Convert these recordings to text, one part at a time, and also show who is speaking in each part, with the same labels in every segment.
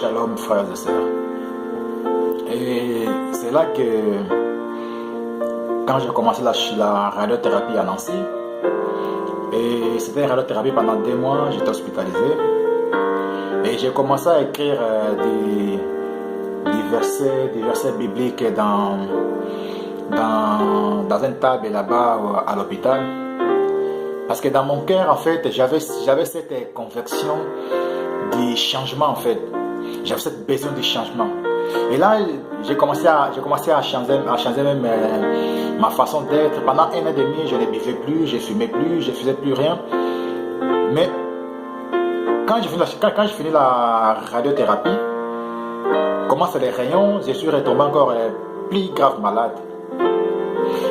Speaker 1: Shalom frères et sœurs. Et c'est là que quand j'ai commencé la radiothérapie à Nancy, et c'était une radiothérapie pendant 2 mois, j'étais hospitalisé. Et j'ai commencé à écrire des versets bibliques dans un table là-bas à l'hôpital. Parce que dans mon cœur, en fait, j'avais cette conviction du changement, en fait. J'avais cette besoin du changement. Et là, j'ai commencé à changer même ma façon d'être. Pendant 1 an et demi, je ne buvais plus, je ne fumais plus, je ne faisais plus rien. Mais quand j'ai fini la radiothérapie, commencent les rayons, je suis retombé encore plus grave malade.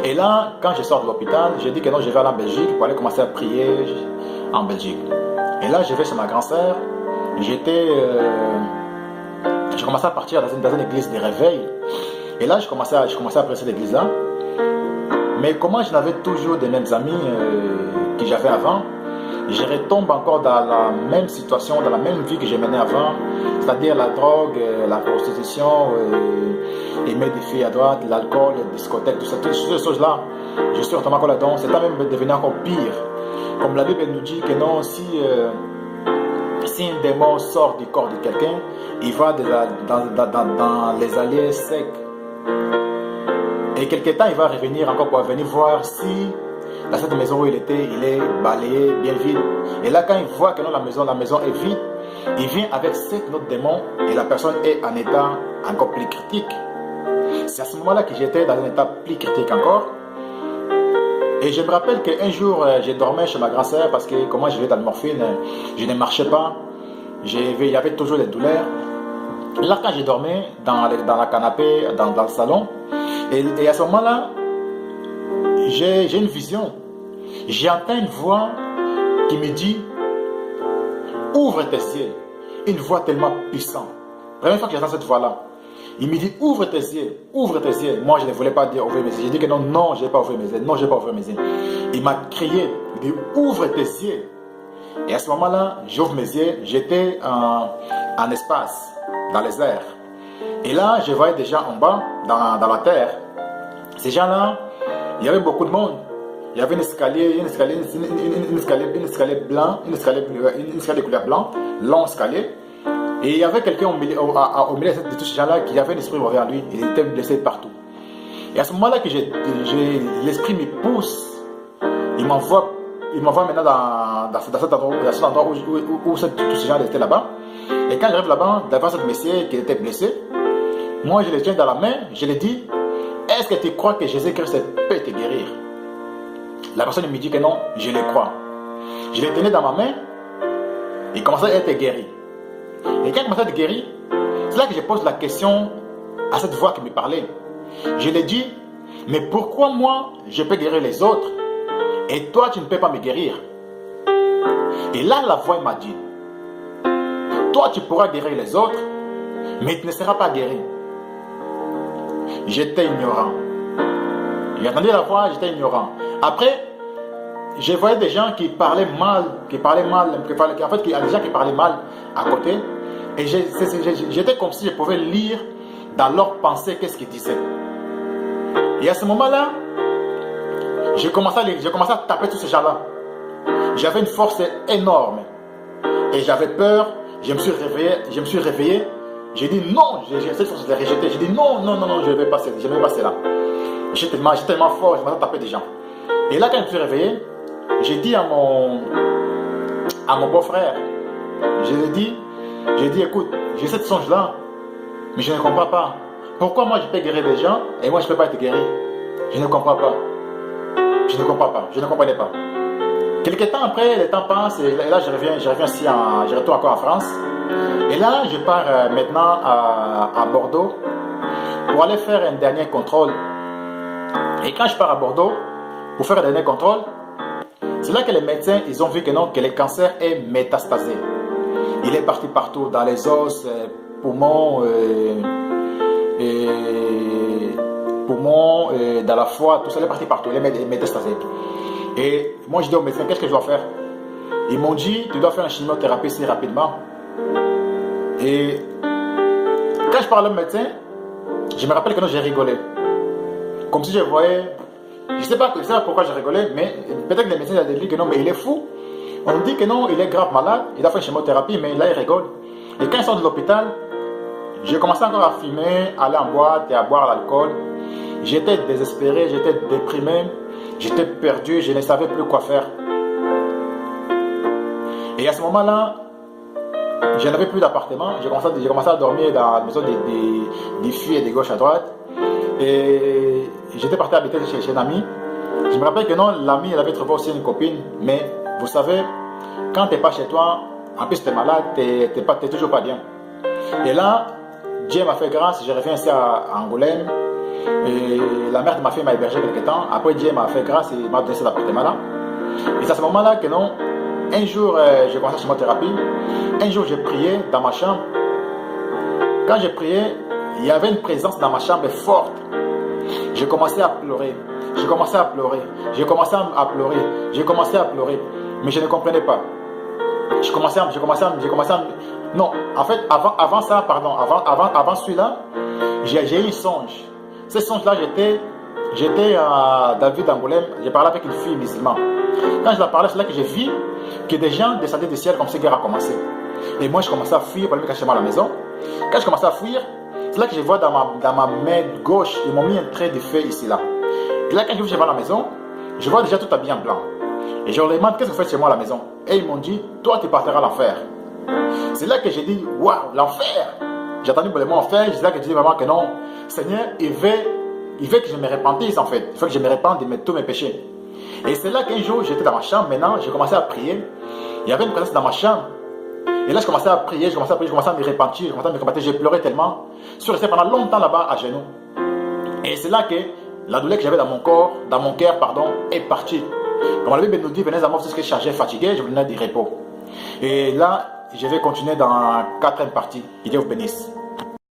Speaker 1: Et là, quand je sors de l'hôpital, j'ai dit que non, je vais aller en Belgique pour aller commencer à prier en Belgique. Et là, je vais chez ma grand-sœur. J'ai commencé à partir dans une église de réveil. Et là, je commençais à prier cette église-là. Mais comment je n'avais toujours les mêmes amis que j'avais avant, je retombe encore dans la même situation, dans la même vie que j'ai menée avant, c'est-à-dire la drogue, la prostitution, aimer des filles à droite, l'alcool, les discothèques, toutes ces choses-là. Je suis retombé encore là-dedans, c'est même devenu encore pire. Comme la Bible nous dit que non, si un démon sort du corps de quelqu'un, il va dans les allées secs. Et quelque temps, il va revenir encore pour venir voir si dans cette maison où il était, il est balayé, bien vide. Et là, quand il voit que non, la maison est vide, il vient avec 7 autres démons et la personne est en état encore plus critique. C'est à ce moment-là que j'étais dans un état plus critique encore. Et je me rappelle qu'un jour, je dormais chez ma grand-sœur parce que comment je vivais dans le morphine, je ne marchais pas. Il y avait toujours des douleurs. Là, quand je dormais dans la canapé, dans le salon, et à ce moment-là, j'ai une vision. J'entends une voix qui me dit « Ouvre tes yeux ». Une voix tellement puissante. La première fois que j'entends cette voix-là, il me dit « Ouvre tes yeux, ouvre tes yeux ». Moi, je ne voulais pas dire « Ouvre mes yeux ». J'ai dit que non, je ne vais pas ouvrir mes yeux. Non, je ne vais pas ouvrir mes yeux. Il m'a crié, il dit « Ouvre tes yeux ». Et à ce moment-là, j'ouvre mes yeux. J'étais en espace, dans les airs. Et là, je voyais des gens en bas, dans la terre. Ces gens-là, il y avait beaucoup de monde. Il y avait un escalier blanc, une escalier de couleur blanc, long escalier. Et il y avait quelqu'un au milieu de tous ces gens-là qui avait l'esprit mauvais en lui. Il était blessé partout. Et à ce moment-là que l'esprit me pousse, il m'envoie maintenant dans cet endroit où tous ces gens étaient là-bas. Et quand j'arrive là-bas, devant cette monsieur qui était blessé, moi je le tiens dans la main, je lui dis, est-ce que tu crois que Jésus-Christ peut te guérir? La personne me dit que non, je le crois. Je le tenais dans ma main, il commençait à être guéri. Et quand il commençait à être guéri, c'est là que je pose la question à cette voix qui me parlait. Je lui dis, mais pourquoi moi je peux guérir les autres et toi tu ne peux pas me guérir? Et là la voix m'a dit, toi tu pourras guérir les autres, mais tu ne seras pas guéri. J'étais ignorant. J'entendais la voix, j'étais ignorant. Après, je voyais des gens qui parlaient mal, il y a des gens qui parlaient mal à côté. Et j'étais comme si je pouvais lire dans leurs pensées qu'est-ce qu'ils disaient. Et à ce moment-là, j'ai commencé à taper tous ces gens-là. J'avais une force énorme. Et j'avais peur, je me suis réveillé. J'ai dit non, cette force je l'ai rejetée. J'ai dit non, je ne vais pas passer là. J'étais tellement fort, je m'attends à taper des gens. Et là, quand je me suis réveillé, j'ai dit à mon beau-frère, je lui ai dit, écoute, j'ai cette songe-là, mais je ne comprends pas. Pourquoi moi je peux guérir des gens et moi je ne peux pas être guéri? Je ne comprends pas. Je ne comprenais pas. Quelques temps après, le temps passe, et là je reviens ici, je retourne encore en France. Et là, je pars maintenant à Bordeaux pour aller faire un dernier contrôle. Et quand je pars à Bordeaux pour faire un dernier contrôle, c'est là que les médecins ils ont vu que non, que le cancer est métastasé. Il est parti partout, dans les os, poumons, dans la foie, tout ça, il est parti partout, il est métastasé. Et moi je dis aux médecins, qu'est-ce que je dois faire? Ils m'ont dit, tu dois faire une chimiothérapie si rapidement. Et Quand je parlais au médecin, je me rappelle que non, j'ai rigolé. Comme si je voyais... Je sais pas pourquoi j'ai rigolé, mais peut-être que les médecins ont dit que non, mais il est fou. On dit que non, il est grave malade, il a fait une chimiothérapie, mais là il rigole. Et quand ils sont de l'hôpital, j'ai commencé encore à fumer, à aller en boîte et à boire l'alcool. J'étais désespéré, j'étais déprimé, j'étais perdu, je ne savais plus quoi faire. Et à ce moment-là, je n'avais plus d'appartement, j'ai commencé à dormir dans la maison des filles et des gauches à droite. Et j'étais parti habiter chez un ami. Je me rappelle que non, l'ami, elle avait trouvé aussi une copine, mais vous savez, quand tu n'es pas chez toi, en plus tu es malade, tu n'es toujours pas bien. Et là, Dieu m'a fait grâce, j'ai reviens ici à Angoulême. Et la mère de ma fille m'a hébergé quelque temps. Après, Dieu m'a fait grâce et m'a donné cet appartement-là. Et c'est à ce moment-là que non, un jour, j'ai commencé la chimiothérapie. Un jour, j'ai prié dans ma chambre. Quand j'ai prié, il y avait une présence dans ma chambre forte. J'ai commencé à pleurer. J'ai commencé à pleurer. J'ai commencé à pleurer. J'ai commencé à pleurer. Mais je ne comprenais pas. J'ai commencé à... Non, en fait, avant ça, pardon, avant celui-là, j'ai eu un songe. Ce songe-là, j'étais à David d'Angoulême, j'ai parlé avec une fille musulmane. Quand je la parlais, c'est là que j'ai vu que des gens descendaient du ciel comme cette guerre a commencé. Et moi, je commençais à fuir pour aller me cacher à la maison. Quand je commençais à fuir, c'est là que je vois dans ma main gauche, ils m'ont mis un trait de feu ici, là. Et là, quand je vais à la maison, je vois déjà tout habillé en blanc. Et je leur demande, qu'est-ce que vous faites chez moi à la maison? Et ils m'ont dit, toi, tu partiras à l'enfer. C'est là que j'ai dit, waouh, l'enfer! J'ai entendu le mot enfer, c'est là que j'ai dit vraiment que non, Seigneur, il veut que je me repentisse en fait. Il faut que je me repente de tous mes péchés. Et c'est là qu'un jour, j'étais dans ma chambre, maintenant, j'ai commencé à prier. Il y avait une présence dans ma chambre. Et là, je commençais à prier, je commençais à me repentir, j'ai pleuré tellement. Je suis resté pendant longtemps là-bas à genoux. Et c'est là que la douleur que j'avais dans mon corps, dans mon cœur, pardon, est partie. Comme la Bible nous dit, venez à moi, c'est ce que je chargeais, fatigué, je venais du repos. Et là, je vais continuer dans la 4e partie. Que Dieu vous bénisse.